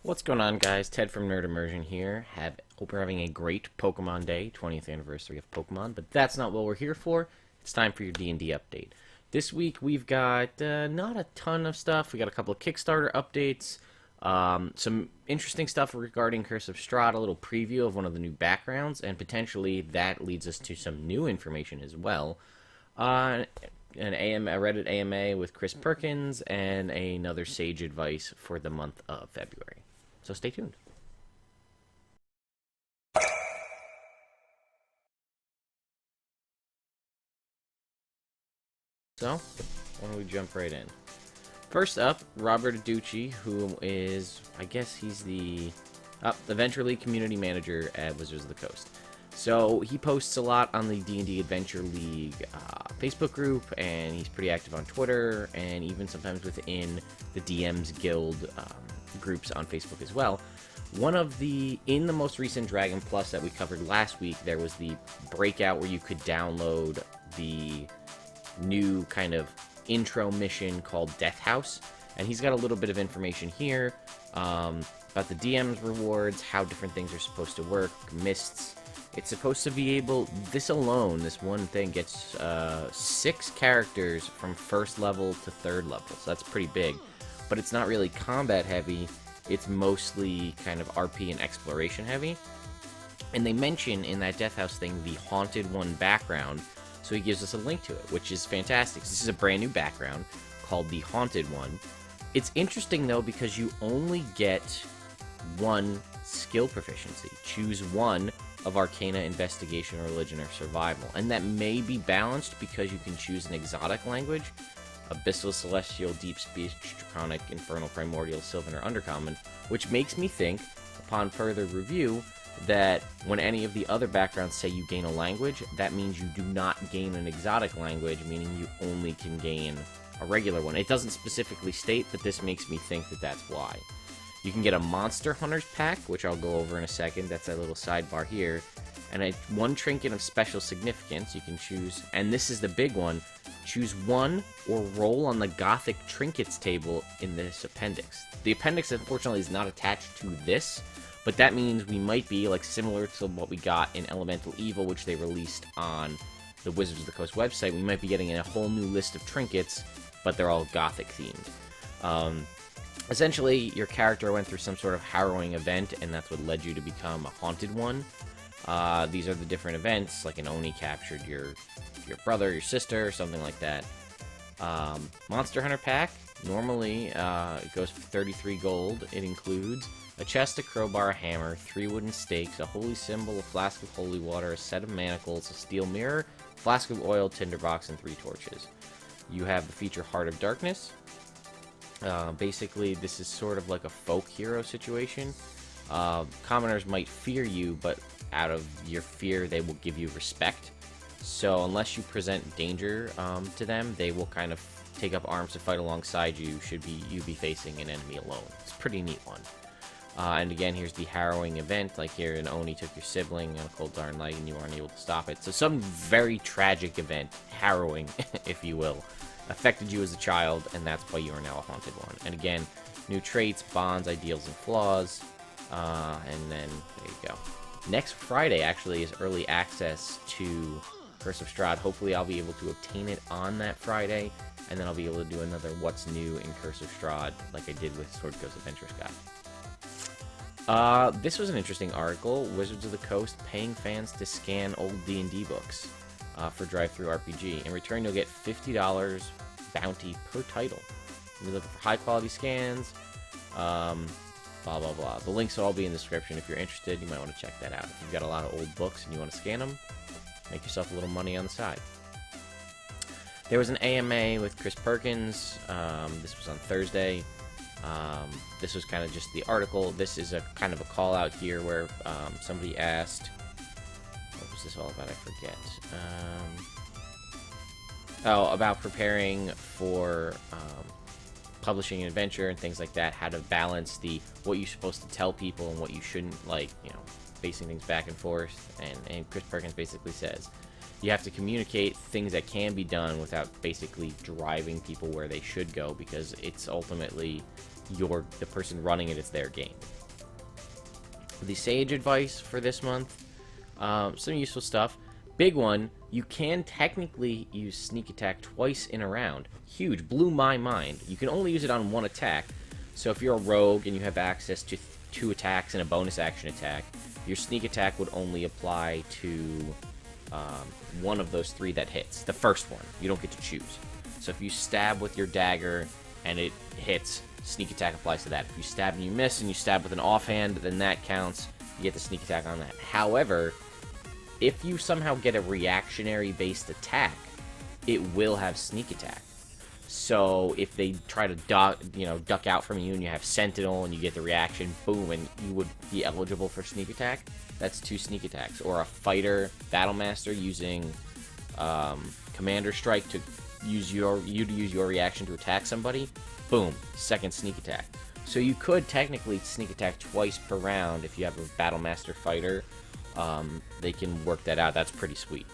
What's going on, guys? Ted from Immersion here. Hope you're having a great Pokemon Day, 20th anniversary of Pokemon, but that's not what we're here for. It's time for your D&D update. This week we've got not a ton of stuff. We got a couple of Kickstarter updates, some interesting stuff regarding Curse of Strahd, a little preview of one of the new backgrounds, and potentially that leads us to some new information as well. A Reddit AMA with Chris Perkins, and another Sage advice for the month of February. So stay tuned. So, why don't we jump right in? First up, Robert Aducci, who is, I guess he's the Adventure League community manager at Wizards of the Coast. So, he posts a lot on the D&D Adventure League Facebook group, and he's pretty active on Twitter, and even sometimes within the DMs Guild groups on Facebook as well. In the most recent Dragon Plus that we covered last week, there was the breakout where you could download the new kind of intro mission called Death House, and he's got a little bit of information here about the DM's rewards, how different things are supposed to work, mists. It's supposed to be able, this one thing gets 6 characters from first level to 3rd level, so that's pretty big. But it's not really combat heavy, it's mostly kind of RP and exploration heavy. And they mention in that Death House thing the Haunted One background, so he gives us a link to it, which is fantastic. This is a brand new background called the Haunted One. It's interesting though because you only get 1 skill proficiency. Choose 1 of Arcana, Investigation, Religion, or Survival. And that may be balanced because you can choose an exotic language, Abyssal, Celestial, Deep Speech, Draconic, Infernal, Primordial, Sylvan, or Undercommon, which makes me think, upon further review, that when any of the other backgrounds say you gain a language, that means you do not gain an exotic language, meaning you only can gain a regular one. It doesn't specifically state, but this makes me think that that's why. You can get a Monster Hunters pack, which I'll go over in a second. That's that little sidebar here. And 1 trinket of special significance. You can choose, and this is the big one, choose 1 or roll on the Gothic Trinkets table in this appendix. The appendix, unfortunately, is not attached to this, but that means we might be, like, similar to what we got in Elemental Evil, which they released on the Wizards of the Coast website. We might be getting a whole new list of trinkets, but they're all Gothic themed. Essentially, your character went through some sort of harrowing event, and that's what led you to become a Haunted One. These are the different events, like an Oni captured your brother, your sister, or something like that. Monster Hunter pack, normally it goes for 33 gold. It includes a chest, a crowbar, a hammer, 3 wooden stakes, a holy symbol, a flask of holy water, a set of manacles, a steel mirror, a flask of oil, tinderbox, and 3 torches. You have the feature Heart of Darkness. Basically, this is sort of like a folk hero situation. Commoners might fear you, but out of your fear, they will give you respect. So unless you present danger to them, they will kind of take up arms to fight alongside you, should you be facing an enemy alone. It's a pretty neat one. And again, here's the harrowing event. Like here, an Oni took your sibling on a cold dark night, and you weren't able to stop it. So some very tragic event, harrowing, if you will, affected you as a child, and that's why you are now a Haunted One. And again, new traits, bonds, ideals, and flaws. And then, there you go. Next Friday, actually, is early access to Curse of Strahd. Hopefully, I'll be able to obtain it on that Friday, and then I'll be able to do another What's New in Curse of Strahd, like I did with Sword Coast Adventure Sky. This was an interesting article. Wizards of the Coast paying fans to scan old D&D books for Drive-Thru RPG. In return, you'll get $50 bounty per title. You're looking for high-quality scans, blah, blah, blah. The links will all be in the description. If you're interested, you might want to check that out. If you've got a lot of old books and you want to scan them, make yourself a little money on the side. There was an AMA with Chris Perkins. This was on Thursday. This was kind of just the article. This is a kind of a call out here where somebody asked, what was this all about? I forget. About preparing for publishing an adventure and things like that. How to balance what you're supposed to tell people and what you shouldn't, like, facing things back and forth. And Chris Perkins basically says you have to communicate things that can be done without basically driving people where they should go, because it's ultimately the person running it, it's their game. The sage advice for this month, some useful stuff. Big one, you can technically use sneak attack twice in a round. Huge, blew my mind. You can only use it on one attack. So if you're a rogue and you have access to 2 attacks and a bonus action attack, your sneak attack would only apply to one of those 3 that hits. The first one, you don't get to choose. So if you stab with your dagger and it hits, sneak attack applies to that. If you stab and you miss and you stab with an offhand, then that counts. You get the sneak attack on that. However, if you somehow get a reactionary based attack, it will have sneak attack. So if they try to duck out from you and you have Sentinel and you get the reaction, boom, and you would be eligible for sneak attack. That's 2 sneak attacks. Or a fighter Battlemaster using Commander Strike to use your reaction to attack somebody, boom, 2nd sneak attack. So you could technically sneak attack twice per round if you have a Battlemaster fighter. They can work that out. That's pretty sweet.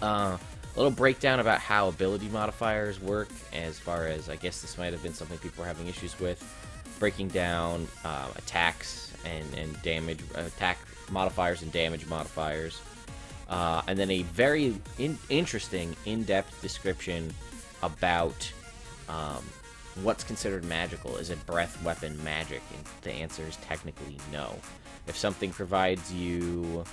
A little breakdown about how ability modifiers work, as far as, I guess this might have been something people were having issues with, breaking down attacks and damage, attack modifiers and damage modifiers, and then a very interesting in-depth description about what's considered magical. Is it breath, weapon, magic? And the answer is technically no. If something provides you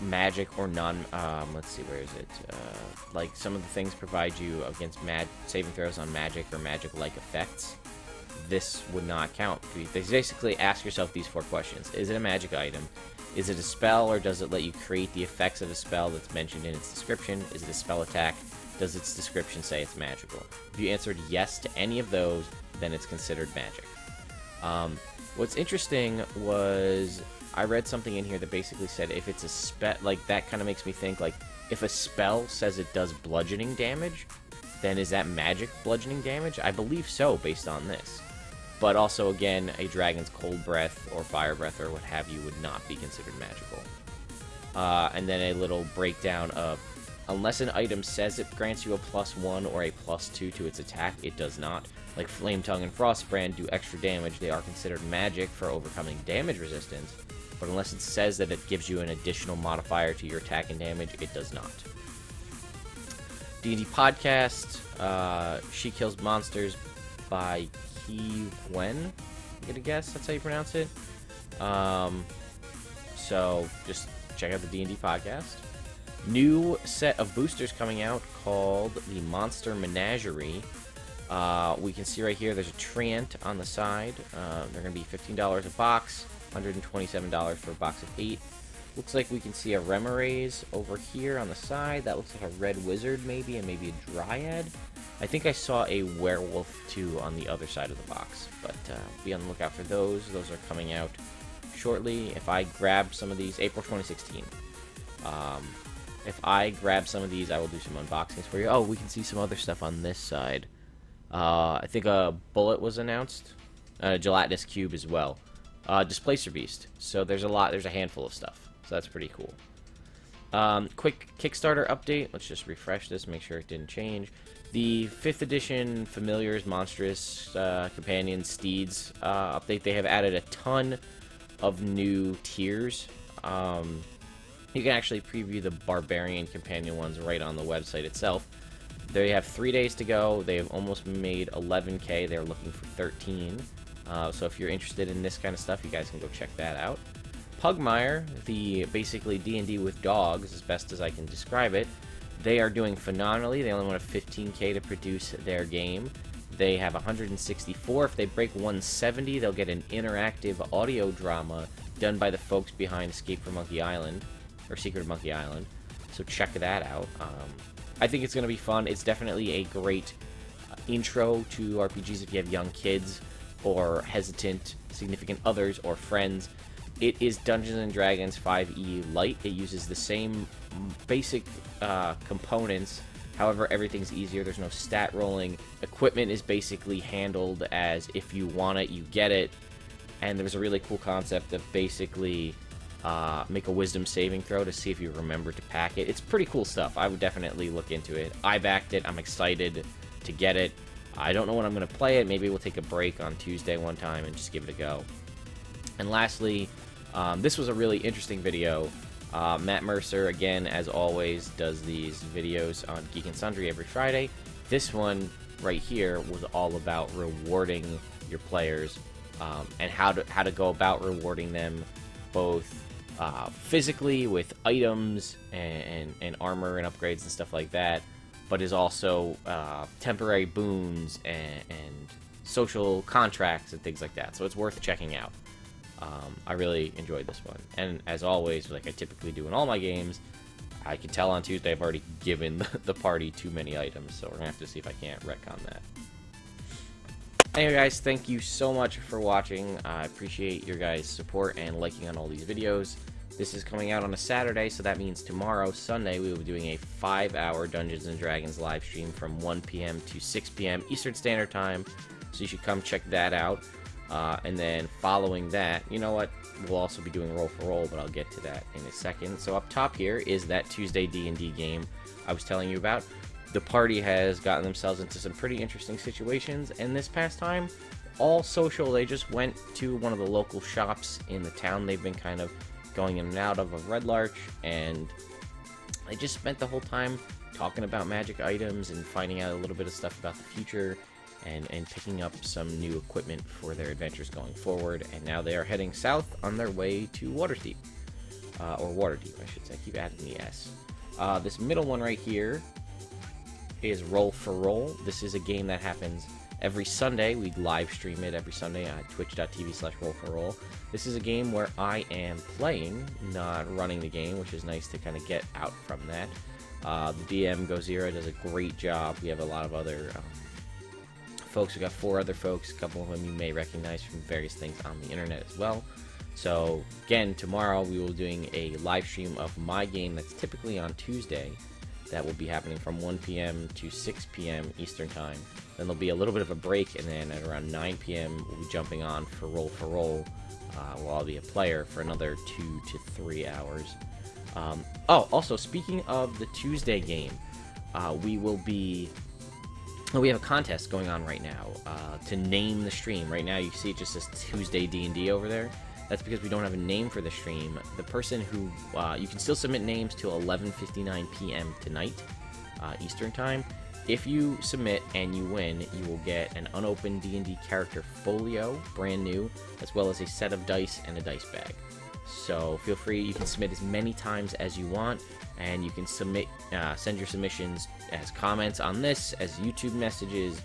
magic or non, let's see, where is it? Like some of the things provide you against saving throws on magic or magic-like effects. This would not count. They basically ask yourself these 4 questions. Is it a magic item? Is it a spell, or does it let you create the effects of a spell that's mentioned in its description? Is it a spell attack? Does its description say it's magical? If you answered yes to any of those, then it's considered magic. What's interesting was I read something in here that basically said if it's a spell, like that kind of makes me think, like, if a spell says it does bludgeoning damage, then is that magic bludgeoning damage? I believe so, based on this. But also, again, a dragon's cold breath or fire breath or what have you would not be considered magical. And then a little breakdown of, unless an item says it grants you a +1 or a +2 to its attack, it does not. Like Flame Tongue and Frostbrand do extra damage. They are considered magic for overcoming damage resistance. But unless it says that it gives you an additional modifier to your attack and damage, it does not. D&D Podcast, She Kills Monsters by Ki Wen, I'm gonna guess that's how you pronounce it. So just check out the D&D Podcast. New set of boosters coming out called the Monster Menagerie. We can see right here there's a Treant on the side. They're going to be $15 a box, $127 for a box of 8. Looks like we can see a Remeraze over here on the side. That looks like a Red Wizard maybe, and maybe a Dryad. I think I saw a Werewolf too on the other side of the box, but be on the lookout for those. Those are coming out shortly. If I grab some of these, April 2016. If I grab some of these, I will do some unboxings for you. Oh, we can see some other stuff on this side. I think a Bullet was announced. A Gelatinous Cube as well. Displacer Beast. So there's a handful of stuff. So that's pretty cool. Quick Kickstarter update. Let's just refresh this, make sure it didn't change. The 5th edition Familiars Monstrous Companion Steeds update. They have added a ton of new tiers. You can actually preview the Barbarian Companion ones right on the website itself. They have 3 days to go. They have almost made 11K. They're looking for 13. So if you're interested in this kind of stuff, you guys can go check that out. Pugmire, the basically D&D with dogs, as best as I can describe it, they are doing phenomenally. They only want a 15K to produce their game. They have 164. If they break 170, they'll get an interactive audio drama done by the folks behind Escape from Monkey Island, or Secret of Monkey Island. So check that out. I think it's going to be fun. It's definitely a great intro to RPGs if you have young kids or hesitant significant others or friends. It is Dungeons & Dragons 5e Lite. It uses the same basic components. However, everything's easier. There's no stat rolling. Equipment is basically handled as if you want it, you get it. And there's a really cool concept of basically make a wisdom saving throw to see if you remember to pack it. It's pretty cool stuff. I would definitely look into it. I backed it. I'm excited to get it. I don't know when I'm going to play it. Maybe we'll take a break on Tuesday one time and just give it a go. And lastly, this was a really interesting video. Matt Mercer, again, as always, does these videos on Geek and Sundry every Friday. This one right here was all about rewarding your players, and how to go about rewarding them, both physically with items and armor and upgrades and stuff like that, but is also temporary boons and social contracts and things like that. So it's worth checking out. I really enjoyed this one, and as always, like I typically do in all my games, I can tell on Tuesday I've already given the party too many items, so we're gonna have to see if I can't retcon that. Anyway, guys, thank you so much for watching. I appreciate your guys' support and liking on all these videos. This is coming out on a Saturday, so that means tomorrow, Sunday, we will be doing a 5-hour Dungeons & Dragons live stream from 1 p.m. to 6 p.m. Eastern Standard Time, so you should come check that out. And then following that, you know what, we'll also be doing Roll for Roll, but I'll get to that in a second. So up top here is that Tuesday D&D game I was telling you about. The party has gotten themselves into some pretty interesting situations, and this past time, all social. They just went to one of the local shops in the town they've been kind of going in and out of Red Larch, and they just spent the whole time talking about magic items and finding out a little bit of stuff about the future, and picking up some new equipment for their adventures going forward. And now they are heading south on their way to Waterdeep, or Waterdeep, I should say. I keep adding the S. This middle one right here is Roll for Roll. This is a game that happens every Sunday. We live stream it every Sunday at twitch.tv/rollforroll. This is a game where I am playing, not running the game, which is nice to kind of get out from that. The DM Gozira does a great job. We have a lot of other folks. We got 4 other folks, a couple of them you may recognize from various things on the internet as well. So again, tomorrow we will be doing a live stream of my game that's typically on Tuesday. That will be happening from 1 p.m. to 6 p.m. Eastern Time. Then there'll be a little bit of a break, and then at around 9 p.m. we'll be jumping on for Roll for Roll, while I'll be a player for another 2 to 3 hours. Also, speaking of the Tuesday game, we have a contest going on right now to name the stream. Right now you see it just says Tuesday D&D over there. That's because we don't have a name for the stream. The person who, you can still submit names till 11:59 p.m. tonight, Eastern Time. If you submit and you win, you will get an unopened D&D character folio, brand new, as well as a set of dice and a dice bag. So feel free, you can submit as many times as you want, and you can submit, send your submissions as comments on this, as YouTube messages,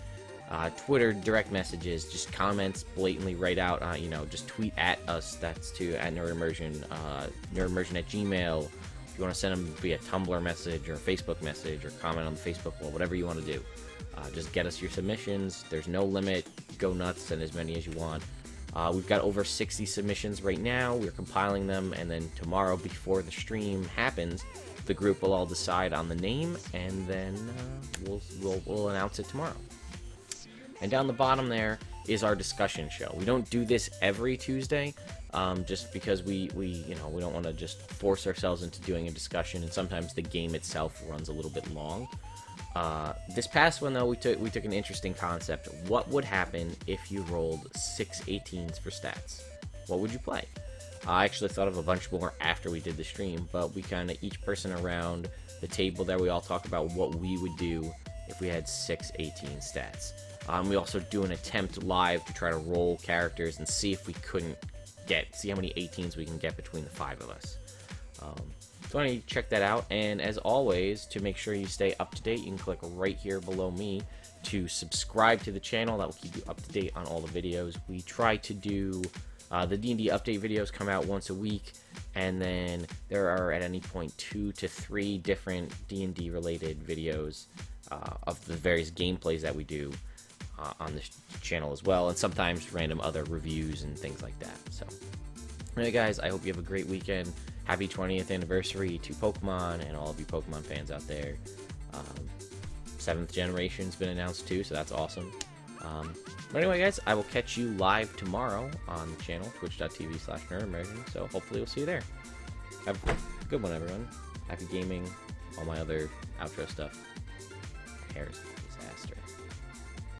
Twitter direct messages, just comments blatantly right out, just tweet at us. That's at NerdImmersion, NerdImmersion@gmail. If you want to send them via Tumblr message or Facebook message or comment on the Facebook wall, whatever you want to do. Just get us your submissions. There's no limit. Go nuts, send as many as you want. We've got over 60 submissions right now. We're compiling them, and then tomorrow, before the stream happens, the group will all decide on the name, and then we'll announce it tomorrow. And down the bottom there is our discussion show. We don't do this every Tuesday, just because we don't want to just force ourselves into doing a discussion, and sometimes the game itself runs a little bit long. This past one, though, we took an interesting concept. What would happen if you rolled 6 18s for stats? What would you play? I actually thought of a bunch more after we did the stream, but we kind of, each person around the table there, we all talked about what we would do if we had 6 18 stats. We also do an attempt live to try to roll characters and see if we see how many 18s we can get between the 5 of us. So I need to check that out, and as always, to make sure you stay up to date, you can click right here below me to subscribe to the channel. That will keep you up to date on all the videos. We try to do the D&D update videos come out once a week, and then there are at any point 2 to 3 different D&D related videos of the various gameplays that we do on this channel as well, and sometimes random other reviews and things like that. So anyway, guys, I hope you have a great weekend. Happy 20th anniversary to Pokemon and all of you Pokemon fans out there. 7th generation's been announced too, so that's awesome. But anyway, guys, I will catch you live tomorrow on the channel, twitch.tv/NerdImmersion, so hopefully we'll see you there. Have a good one, everyone. Happy gaming, all my other outro stuff. Hairs.